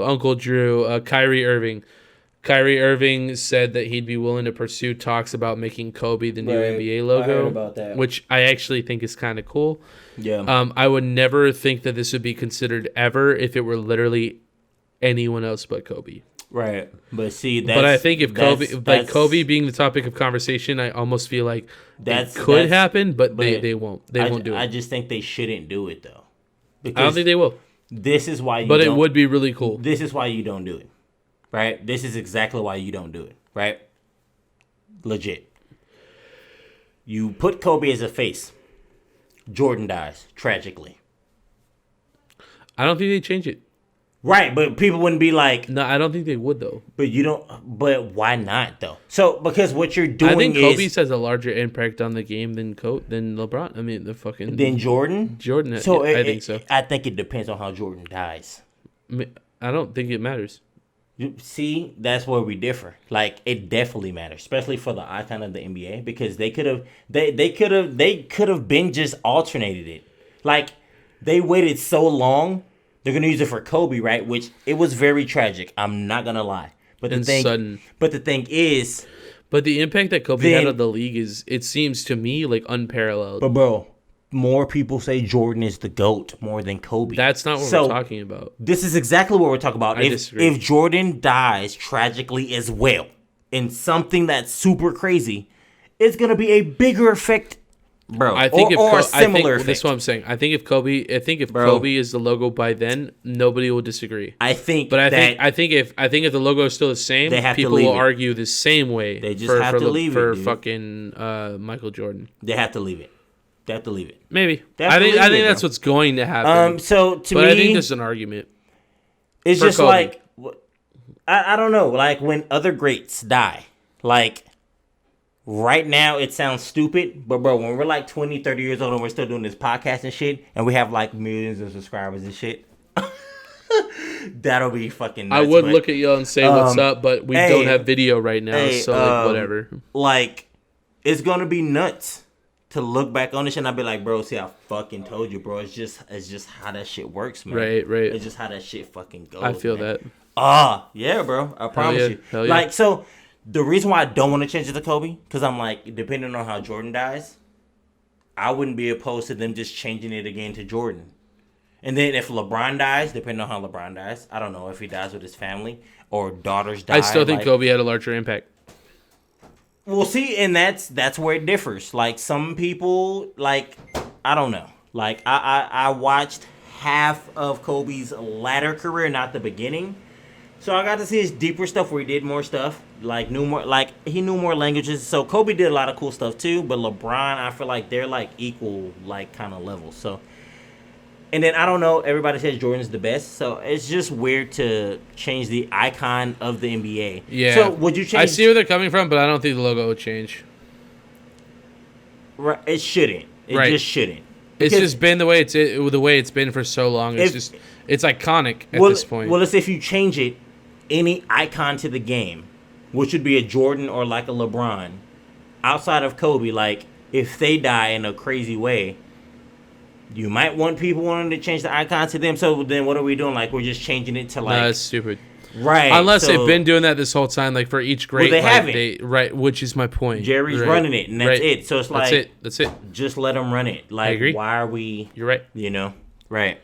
Uncle Drew, Kyrie Irving. Kyrie Irving said that he'd be willing to pursue talks about making Kobe the new NBA logo, I heard about that. which I actually think is kind of cool. Yeah. I would never think that this would be considered ever if it were literally anyone else but Kobe. Right. But see, but I think if Kobe being the topic of conversation, I almost feel like that could happen, but they won't. They won't do it. I just think they shouldn't do it though. Because I don't think they will. This is why. But it would be really cool. This is why you don't do it. Right? This is exactly why you don't do it. Right? Legit. You put Kobe as a face. Jordan dies tragically. I don't think they change it. Right, but people wouldn't be like... No, I don't think they would, though. But you don't... But why not, though? So, because what you're doing is... I think Kobe has a larger impact on the game than LeBron. I mean, the fucking... Than Jordan? Jordan, so I think so. I think it depends on how Jordan dies. I don't think it matters. See, that's where we differ. Like, it definitely matters, especially for the icon of the NBA, because they could have... They could have been just alternated it. Like, they waited so long... They're gonna use it for Kobe, right? Which it was very tragic. I'm not gonna lie, but the thing is, the impact that Kobe had on the league is, it seems to me, like unparalleled. But bro, more people say Jordan is the GOAT more than Kobe. That's not what we're talking about. This is exactly what we're talking about. I disagree. If Jordan dies tragically as well in something that's super crazy, it's gonna be a bigger effect. Bro, I think effect. That's what I'm saying. I think if Kobe is the logo by then, nobody will disagree. I think if the logo is still the same, people will argue the same way. They just have to leave it for fucking Michael Jordan. They have to leave it. Maybe. I think that's what's going to happen. But I think there's an argument. It's just Kobe. Like I don't know. Like when other greats die, like. Right now, it sounds stupid, but bro, when we're like 20, 30 years old and we're still doing this podcast and shit, and we have like millions of subscribers and shit, that'll be fucking nuts. I would look at y'all and say what's up, but we don't have video right now, so like whatever. Like, it's gonna be nuts to look back on this shit and I'll be like, bro, see, I fucking told you, bro. It's just how that shit works, man. Right. It's just how that shit fucking goes. I feel man. that. Yeah, bro. I promise you. Hell yeah. Like, so... The reason why I don't want to change it to Kobe, because I'm like, depending on how Jordan dies, I wouldn't be opposed to them just changing it again to Jordan. And then if LeBron dies, depending on how LeBron dies, I don't know if he dies with his family or daughters die. I still think Kobe had a larger impact. We'll see, and that's where it differs. Like some people, like I don't know. Like I watched half of Kobe's latter career, not the beginning. So I got to see his deeper stuff where he did more stuff, he knew more languages. So Kobe did a lot of cool stuff too, but LeBron, I feel like they're like equal, like kind of levels. So, and then I don't know, everybody says Jordan's the best, so it's just weird to change the icon of the NBA. Yeah. So would you change? I see where they're coming from, but I don't think the logo would change. Right. It shouldn't. It just shouldn't. It's just been the way it's been for so long. It's iconic at this point. Well, let's say if you change it. Any icon to the game, which would be a Jordan or like a LeBron, outside of Kobe, like if they die in a crazy way, you might want people wanting to change the icon to them. So then what are we doing? Like we're just changing it to like... No, that's stupid. Right. Unless they've been doing that this whole time, like for each great... Well, they haven't. Right, which is my point. Jerry's running it, and that's it. So it's like... That's it. Just let them run it. Like, I agree. Why are we... You're right. You know? Right.